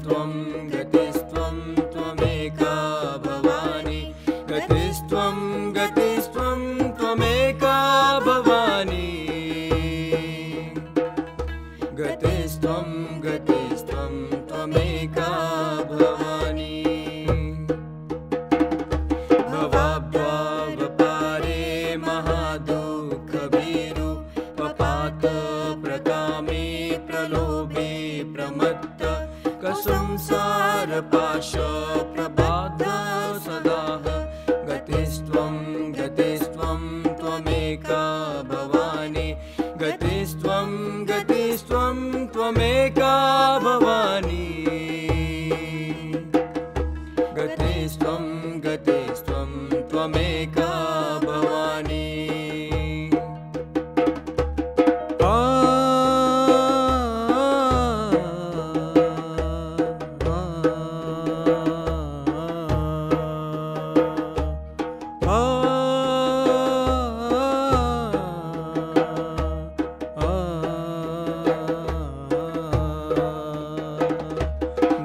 गतिस्त्वं गतिस्त्वं त्वमेका भवानी गतिस्त्वं गतिस्त्वं त्वमेका भवानी गतिस्त्वं गतिस्त्वं त्वमेका भवानी भवाब्द्वावपारे महादुःखभीरु पपात प्रकामे प्रलोभे प्रमत्त कसंसारपाश प्रबाध सदाह गतिस्त्वं गतिस्त्वं त्वमेका भवानी गतिस्त्वं गतिस्त्वं त्वमेका भवानी गतिस्त्वं गतिस्त्वं त्वमेका भवानी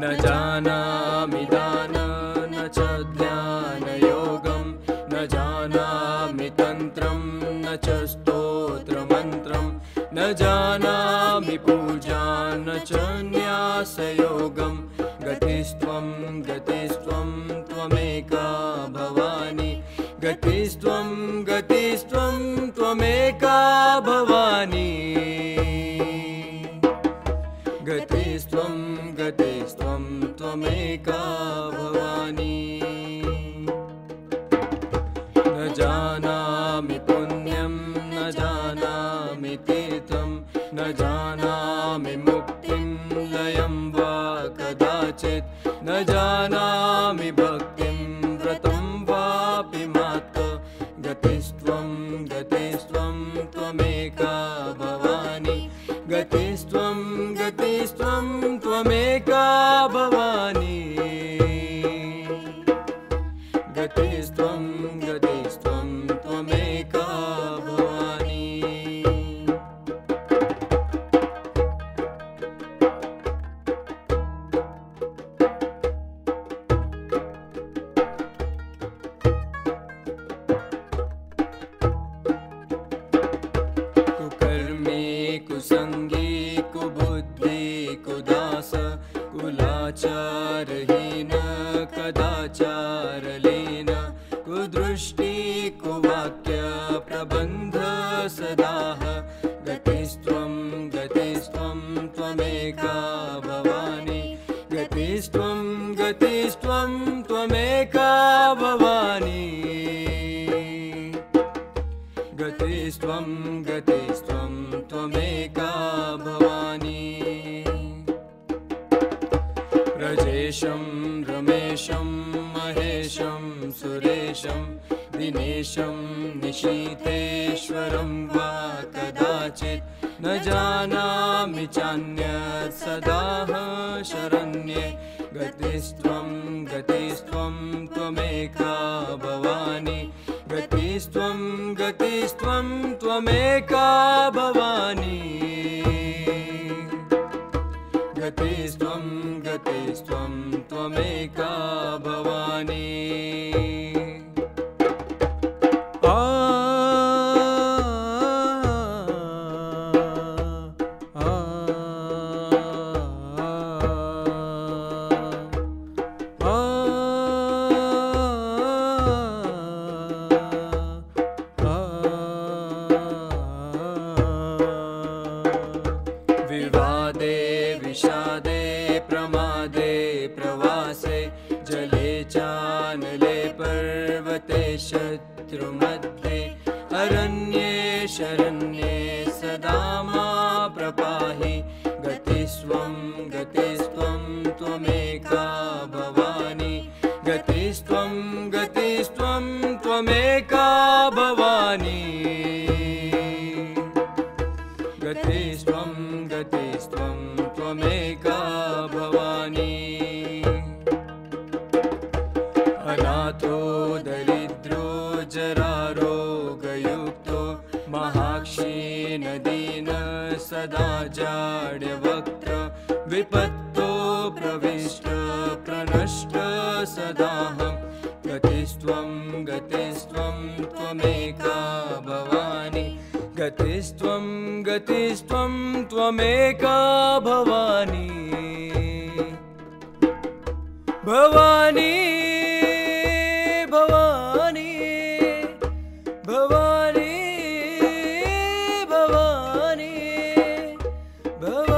न जानामि दान न च ध्यानयोगं न जानामि तन्त्रं न च स्तोत्रमन्त्रं न जानामि पूजां न च न्यासयोगं गतिस्त्वं गतिस्त्वं त्वमेका भवानी गतिस्त्वं गतिस्त्वं त्वमेका भवानी गतिस्त्वं गतिस्त्वं त्वमेका भवानी न जानामि पुण्यं न जानामि तीर्थं न जानामि मुक्तिं लयं वा कदाचित् न जानामि भक्तिं व्रतं वापि मात् गतिस्त्वं गतिस्त्वं त्वमेका भवानी गतिस्त्वं गतिस्त्वं त्वमेका भवानी गतिस्त्वं गतिस्त्वं त्वमेका भवानी कुकर्मी कुसंगी कुबुद्धि कुदास कुलाचारहीन कदाचारलीन कुदृष्टि कुवाक्य प्रबन्ध सदाह गतिस्त्वं गतिस्त्वं त्वमेका भवानी गतिस्त्वं गतिस्त्वं त्वमेका भवानी गतिस्त्वं गतिस्त्वं त्वमेका भवानी रजेशं रमेशं महेशं सुरेशं दिनेशं निशीतेश्वरं वा कदाचित् न जानामि चान्यत् सदाह शरण्ये गतिस्त्वं गतिस्त्वं त्वमेका भवानी गतिस्त्वं गतिस्त्वं त्वमेका भवानी गतिस्त्वं गतिस्त्वं त्वमेका भवानी विवादे विषादे प्रमादे प्रवासे जले चानले पर्वते शत्रुमध्ये अरण्ये शरण्ये सदा मा प्रपाहि गतिस्त्वं गतिस्त्वं त्वमेका भवानी गतिस्त्वं गतिस्त्वं त्वमेका भवानी गतिस्त्वं गतिस्त्वं त्वमेका भवानी अनाथो दरिद्रो जरारोगयुक्तो महाक्षीण दीन सदा जाड्यवक्त्र विपत्तो प्रविष्ट प्रनष्ट सदाहं गतिस्त्वं गतिस्त्वं त्वमेका भवानी गतिस्त्वं गतिस्त्वं त्वमेका भवानी भवानी भवानी भवानी भवानी भवानी